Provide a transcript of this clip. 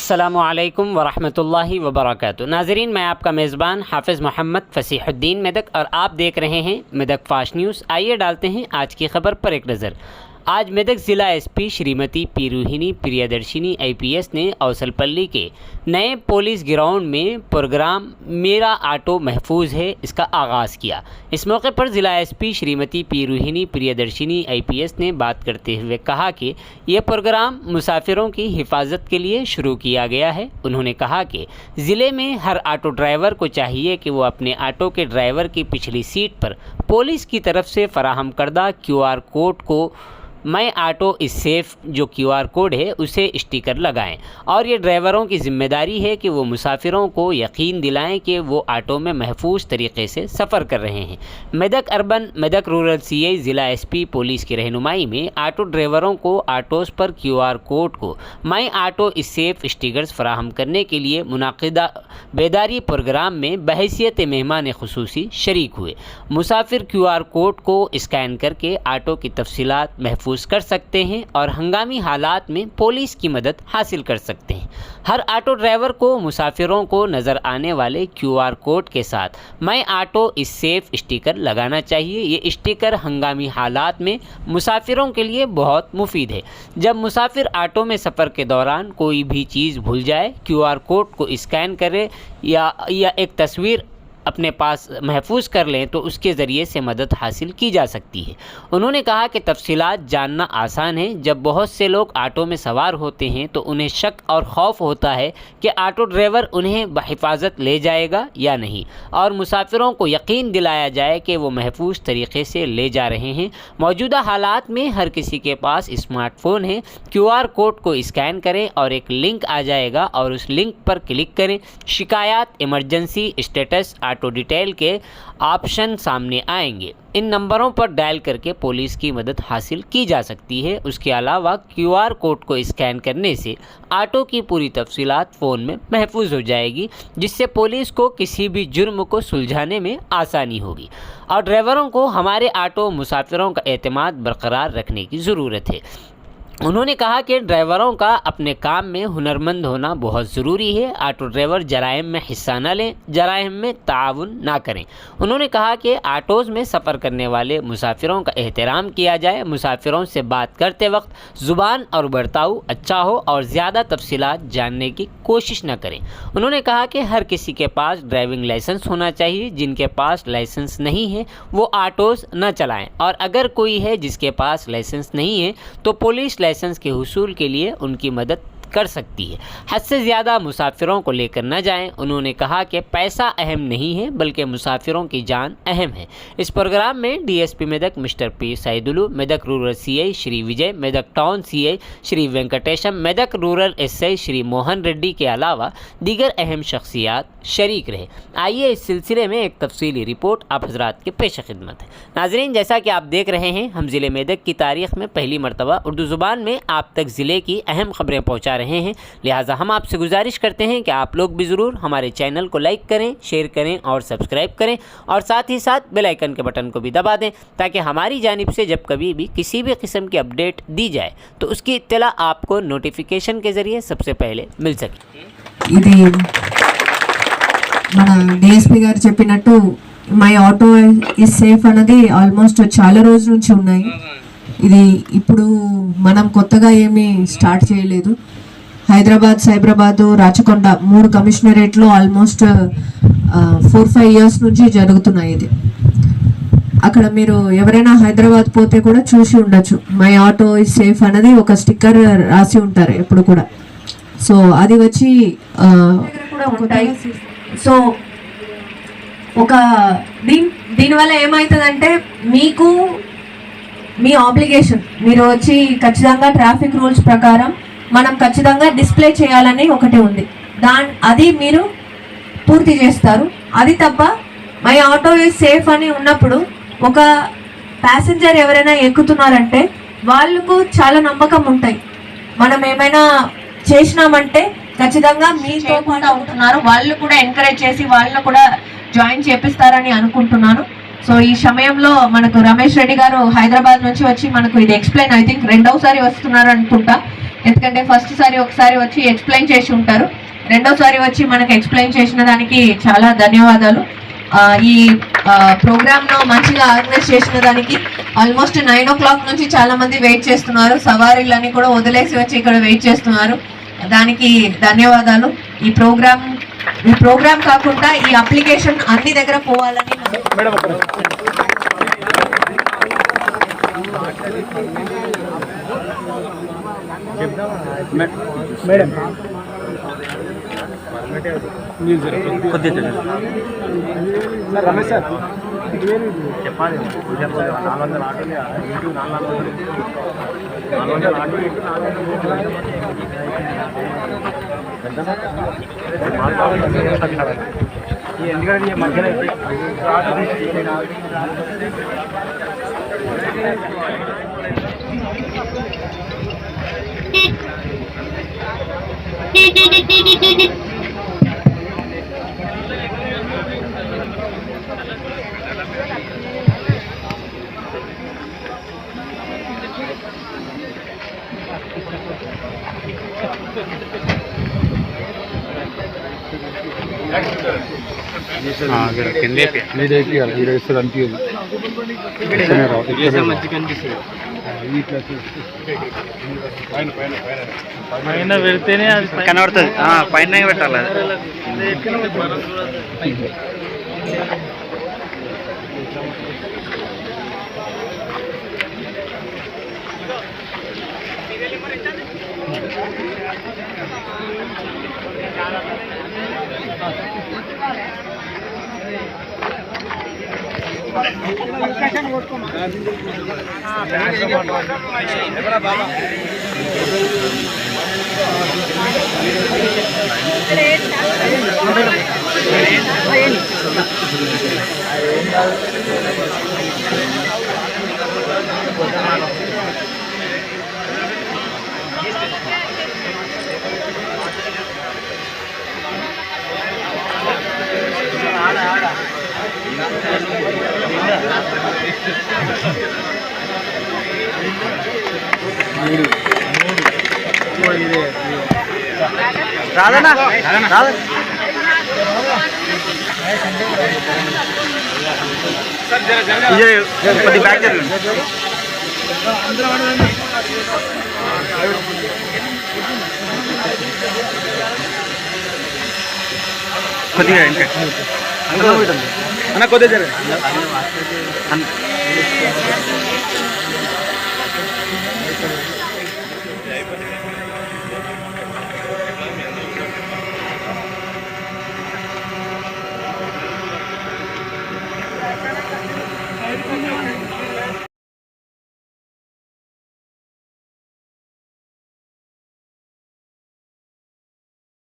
अस्सलामुअलैकुम वरहमतुल्लाहि वबरकातुहू। नाज़रीन, मैं आपका मेज़बान हाफ़िज़ मोहम्मद फ़सीहुद्दीन मेदक और आप देख रहे हैं मेदक फास्ट न्यूज़। आइए डालते हैं आज की खबर पर एक नज़र। आज मेदक ज़िला एसपी श्रीमती पीरूहिनी प्रियदर्शिनी IPS ने अवसलपल्ली के नए पुलिस ग्राउंड में प्रोग्राम मेरा ऑटो महफूज है इसका आगाज़ किया। इस मौके पर ज़िला एसपी श्रीमती पीरूहिनी प्रियदर्शिनी IPS ने बात करते हुए कहा कि यह प्रोग्राम मुसाफिरों की हिफाजत के लिए शुरू किया गया है। उन्होंने कहा कि ज़िले में हर ऑटो ड्राइवर को चाहिए कि वो अपने ऑटो के ड्राइवर की पिछली सीट पर पुलिस की तरफ से फराहम करदा QR कोड को मैं ऑटो इस सेफ जो QR कोड है उसे स्टिकर लगाएं और ये ड्राइवरों की जिम्मेदारी है कि वो मुसाफिरों को यकीन दिलाएं कि वो ऑटो में महफूज तरीके से सफ़र कर रहे हैं। Medak urban Medak rural CI ज़िला SP पुलिस की रहनुमाई में ऑटो ड्राइवरों को ऑटोज़ पर QR कोड को मैं ऑटो इस सेफ स्टिकर्स फराहम करने के लिए मुनाकिदा बेदारी प्रोग्राम में बहैसियत मेहमान खुसूसी शरीक हुए। मुसाफिर QR कोड को स्कैन करके ऑटो की तफसीलात महफूज कर सकते हैं और हंगामी हालात में पुलिस की मदद हासिल कर सकते हैं। हर ऑटो ड्राइवर को मुसाफिरों को नज़र आने वाले QR कोड के साथ मैं ऑटो इस सेफ स्टिकर लगाना चाहिए। ये स्टिकर हंगामी हालात में मुसाफिरों के लिए बहुत मुफीद है। जब मुसाफिर ऑटो में सफ़र के दौरान कोई भी चीज़ भूल जाए, QR कोड को स्कैन करे या एक तस्वीर अपने पास महफूज कर लें तो उसके ज़रिए से मदद हासिल की जा सकती है। उन्होंने कहा कि तफसीलात जानना आसान है। जब बहुत से लोग ऑटो में सवार होते हैं तो उन्हें शक और खौफ होता है कि ऑटो ड्राइवर उन्हें बहिफाजत ले जाएगा या नहीं और मुसाफिरों को यकीन दिलाया जाए कि वो महफूज तरीके से ले जा रहे हैं। मौजूदा हालात में हर किसी के पास स्मार्टफोन है। QR कोड को स्कैन करें और एक लिंक आ जाएगा और उस लिंक पर क्लिक करें। शिकायत, इमरजेंसी, स्टेटस, ऑटो डिटेल के ऑप्शन सामने आएंगे। इन नंबरों पर डायल करके पुलिस की मदद हासिल की जा सकती है। उसके अलावा QR कोड को स्कैन करने से ऑटो की पूरी तफसीलात फ़ोन में महफूज हो जाएगी, जिससे पुलिस को किसी भी जुर्म को सुलझाने में आसानी होगी और ड्राइवरों को हमारे ऑटो मुसाफिरों का एतमाद बरकरार रखने की ज़रूरत है। उन्होंने कहा कि ड्राइवरों का अपने काम में हुनरमंद होना बहुत ज़रूरी है। ऑटो ड्राइवर जराइम में हिस्सा न लें, जराइम में ताउन ना करें। उन्होंने कहा कि ऑटोज़ में सफ़र करने वाले मुसाफिरों का एहतराम किया जाए। मुसाफिरों से बात करते वक्त ज़ुबान और बर्ताव अच्छा हो और ज़्यादा तफसीलात जानने की कोशिश न करें। उन्होंने कहा कि हर किसी के पास ड्राइविंग लाइसेंस होना चाहिए। जिनके पास लाइसेंस नहीं है वो ऑटोज़ न चलाएँ और अगर कोई है जिसके पास लाइसेंस नहीं है तो पुलिस लाइसेंस के हुसूल के लिए उनकी मदद कर सकती है। हद से ज़्यादा मुसाफिरों को लेकर न जाएं। उन्होंने कहा कि पैसा अहम नहीं है बल्कि मुसाफिरों की जान अहम है। इस प्रोग्राम में DSP Medak mister P Saidulu, Medak rural CI Shri Vijay, Medak town CI Shri Venkatesham, Medak rural SI Shri Mohan Reddy के अलावा दीगर अहम शख्सियात शरीक रहे। आइए इस सिलसिले में एक तफसीली रिपोर्ट आप हजरात के पेश खिदमत है। नाजरीन, जैसा कि आप देख रहे हैं, हम ज़िले मेदक की तारीख़ में पहली मरतबा उर्दू ज़ुबान में आप तक ज़िले की अहम खबरें पहुँचा रहे हैं। लिहाजा हम आपसे गुजारिश करते हैं कि आप लोग भी ज़रूर हमारे चैनल को लाइक करें, शेयर करें और सब्सक्राइब करें और साथ ही साथ बेल आइकन के बटन को भी दबा दें ताकि हमारी जानिब से जब कभी भी किसी भी किस्म की अपडेट दी जाए तो उसकी इत्तला आपको नोटिफिकेशन के ज़रिए सबसे पहले मिल सके। మన DSP గారు చెప్పినట్టు మై ఆటో ఇస్ సేఫ్ అన్నది ఆల్మోస్ట్ చాలా రోజుల నుంచి ఉన్నాయి. ఇది ఇప్పుడు మనం కొత్తగా ఏమీ స్టార్ట్ చేయలేదు. హైదరాబాద్, సైబరాబాద్, రాచకొండ 3 కమిషనరేట్లో ఆల్మోస్ట్ 4-5 ఇయర్స్ నుంచి జరుగుతున్నాయి. ఇది అక్కడ మీరు ఎవరైనా హైదరాబాద్ పోతే కూడా చూసి ఉండొచ్చు. మై ఆటో ఇస్ సేఫ్ అన్నది ఒక స్టిక్కర్ రాసి ఉంటారు ఎప్పుడు కూడా. సో అది వచ్చి కూడా ఉంటాయి. సో ఒక దీనివల్ల ఏమవుతుందంటే మీకు మీ ఆబ్లిగేషన్ మీరు వచ్చి ఖచ్చితంగా ట్రాఫిక్ రూల్స్ ప్రకారం మనం ఖచ్చితంగా డిస్ప్లే చేయాలని ఒకటి ఉంది. అది మీరు పూర్తి చేస్తారు. అది తప్ప మై ఆటో ఈజ్ సేఫ్ అని ఉన్నప్పుడు ఒక ప్యాసింజర్ ఎవరైనా ఎక్కుతున్నారంటే వాళ్ళకు చాలా నమ్మకం ఉంటాయి. మనం ఏమైనా చేసినామంటే ఖచ్చితంగా మీతో పాటు అవుతున్నారు, వాళ్ళు కూడా ఎంకరేజ్ చేసి వాళ్ళను కూడా జాయిన్ చేపిస్తారని అనుకుంటున్నాను. సో ఈ సమయంలో మనకు రమేష్ రెడ్డి గారు హైదరాబాద్ నుంచి వచ్చి మనకు ఇది ఎక్స్ప్లెయిన్ ఐ థింక్ రెండవసారి వస్తున్నారు అనుకుంటా. ఎందుకంటే ఫస్ట్ సారి ఒకసారి వచ్చి ఎక్స్ప్లెయిన్ చేసి ఉంటారు, రెండోసారి వచ్చి మనకు ఎక్స్ప్లెయిన్ చేసిన దానికి చాలా ధన్యవాదాలు. ఈ ప్రోగ్రామ్ను మంచిగా ఆర్గనైజ్ చేసిన దానికి ఆల్మోస్ట్ 9 o'clock నుంచి చాలా మంది వెయిట్ చేస్తున్నారు, సవారీలని కూడా వదిలేసి వచ్చి ఇక్కడ వెయిట్ చేస్తున్నారు, దానికి ధన్యవాదాలు. ఈ ప్రోగ్రామ్ కాకుండా ఈ అప్లికేషన్ అన్ని దగ్గర పోవాలని మేడం రమేష్ సార్ చెప్పాలి 400 ఆటోలు ఇంటూ 400 ఆటోలు ఎందుకంటే మధ్యలో పైన పెడితేనే అది కనబడుతుంది, పైన పెట్టాలి. రాదనా రాదు కొద్ది బ్యాక్ జరగండి. కొద్దిగా ఇంకా అన్న కొద్దిగా జరగండి.